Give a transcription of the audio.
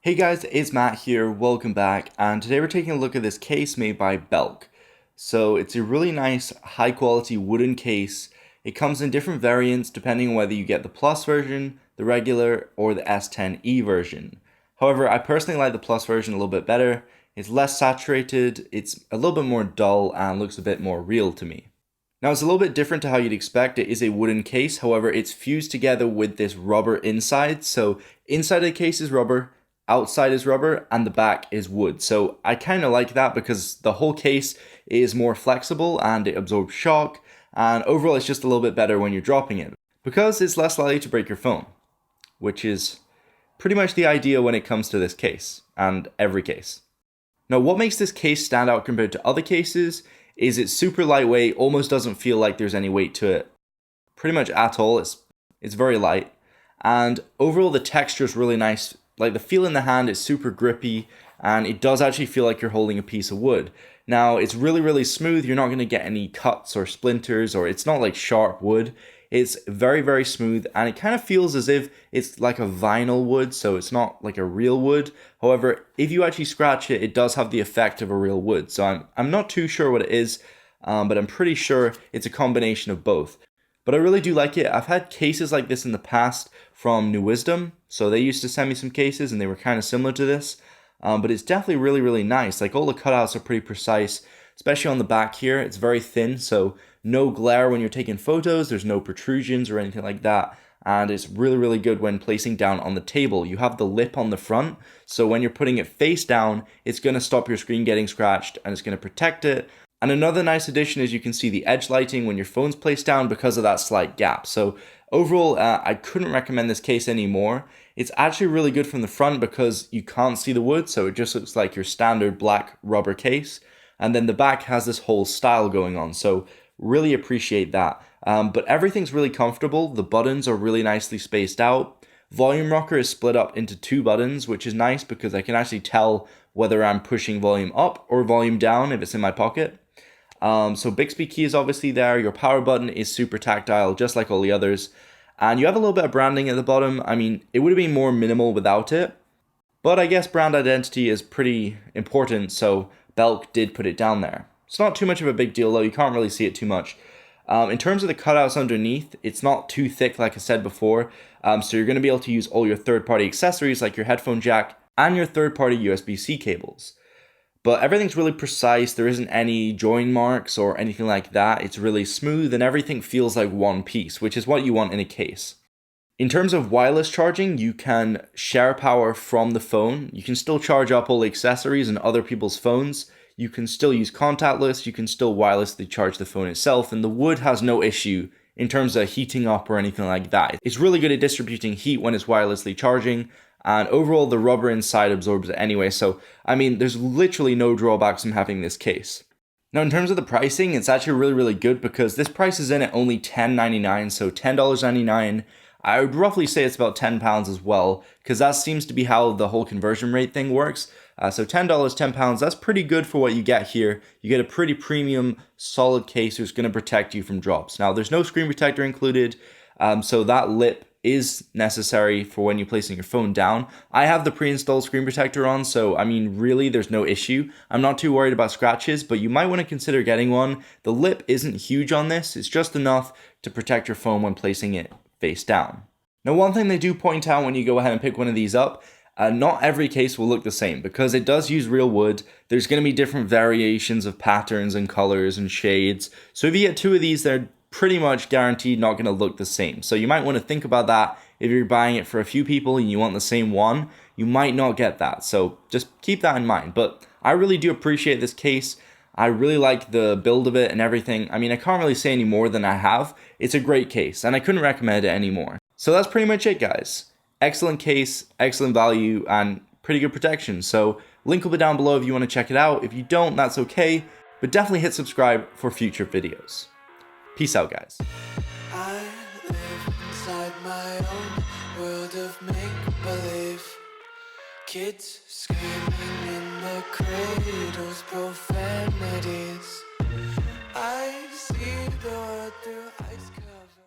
Hey guys, it's Matt here, welcome back, and today we're taking a look at this case made by Belk. So it's a really nice, high quality wooden case. It comes in different variants depending on whether you get the Plus version, the regular, or the S10e version. However, I personally like the Plus version a little bit better. It's less saturated, it's a little bit more dull, and looks a bit more real to me. Now it's a little bit different to how you'd expect. It is a wooden case, however, it's fused together with this rubber inside. So inside of the case is rubber, outside is rubber, and the back is wood. So I kind of like that because the whole case is more flexible and it absorbs shock, and overall it's just a little bit better when you're dropping it because it's less likely to break your phone, which is pretty much the idea when it comes to this case and every case. Now what makes this case stand out compared to other cases is it's super lightweight, almost doesn't feel like there's any weight to it pretty much at all. It's very light, and overall the texture is really nice. Like the feel in the hand is super grippy, and it does actually feel like you're holding a piece of wood. Now it's really smooth. You're not going to get any cuts or splinters, or it's not like sharp wood. It's very smooth, and it kind of feels as if it's like a vinyl wood, so it's not like a real wood. However, if you actually scratch it, it does have the effect of a real wood. So I'm not too sure what it is, but I'm pretty sure it's a combination of both. But I really do like it. I've had cases like this in the past from New Wisdom. So they used to send me some cases and they were kind of similar to this. But it's definitely really nice. Like all the cutouts are pretty precise, especially on the back here. It's very thin, so no glare when you're taking photos. There's no protrusions or anything like that. And it's really good when placing down on the table. You have the lip on the front, so when you're putting it face down, it's going to stop your screen getting scratched and it's going to protect it. And another nice addition is you can see the edge lighting when your phone's placed down because of that slight gap. So overall, I couldn't recommend this case anymore. It's actually really good from the front because you can't see the wood, so it just looks like your standard black rubber case. And then the back has this whole style going on, so really appreciate that. But everything's really comfortable. The buttons are really nicely spaced out. Volume rocker is split up into two buttons, which is nice because I can actually tell whether I'm pushing volume up or volume down if it's in my pocket. So Bixby key is obviously there. Your power button is super tactile, just like all the others. And you have a little bit of branding at the bottom. I mean, it would have been more minimal without it, but I guess brand identity is pretty important, so Belk did put it down there. It's not too much of a big deal though, you can't really see it too much. In terms of the cutouts underneath, it's not too thick like I said before, so you're going to be able to use all your third-party accessories like your headphone jack and your third-party USB-C cables. But everything's really precise. There isn't any join marks or anything like that. It's really smooth and everything feels like one piece, which is what you want in a case. In terms of wireless charging, you can share power from the phone. You can still charge up all the accessories and other people's phones. You can still use contactless. You can still wirelessly charge the phone itself. And the wood has no issue in terms of heating up or anything like that. It's really good at distributing heat when it's wirelessly charging. And overall, the rubber inside absorbs it anyway. So, I mean, there's literally no drawbacks from having this case. Now, in terms of the pricing, it's actually really good because this price is in at only $10.99, so $10.99. I would roughly say it's about £10 as well, because that seems to be how the whole conversion rate thing works. So $10, £10, that's pretty good for what you get here. You get a pretty premium, solid case that's going to protect you from drops. Now, there's no screen protector included, so that lip is necessary for when you're placing your phone down. I have the pre-installed screen protector on, so I mean really there's no issue. I'm not too worried about scratches, but you might want to consider getting one. The lip isn't huge on this, it's just enough to protect your phone when placing it face down. Now one thing they do point out when you go ahead and pick one of these up, not every case will look the same because it does use real wood. There's going to be different variations of patterns and colors and shades. So if you get two of these, they're pretty much guaranteed not going to look the same. So you might want to think about that. If you're buying it for a few people and you want the same one, you might not get that. So just keep that in mind. But I really do appreciate this case. I really like the build of it and everything. I mean, I can't really say any more than I have. It's a great case and I couldn't recommend it anymore. So that's pretty much it, guys. Excellent case, excellent value, and pretty good protection. So link will be down below if you want to check it out. If you don't, that's okay. But definitely hit subscribe for future videos. Peace out, guys. I live inside my own world of make-believe. Kids screaming in the cradles, profanities. I see the world through ice cream.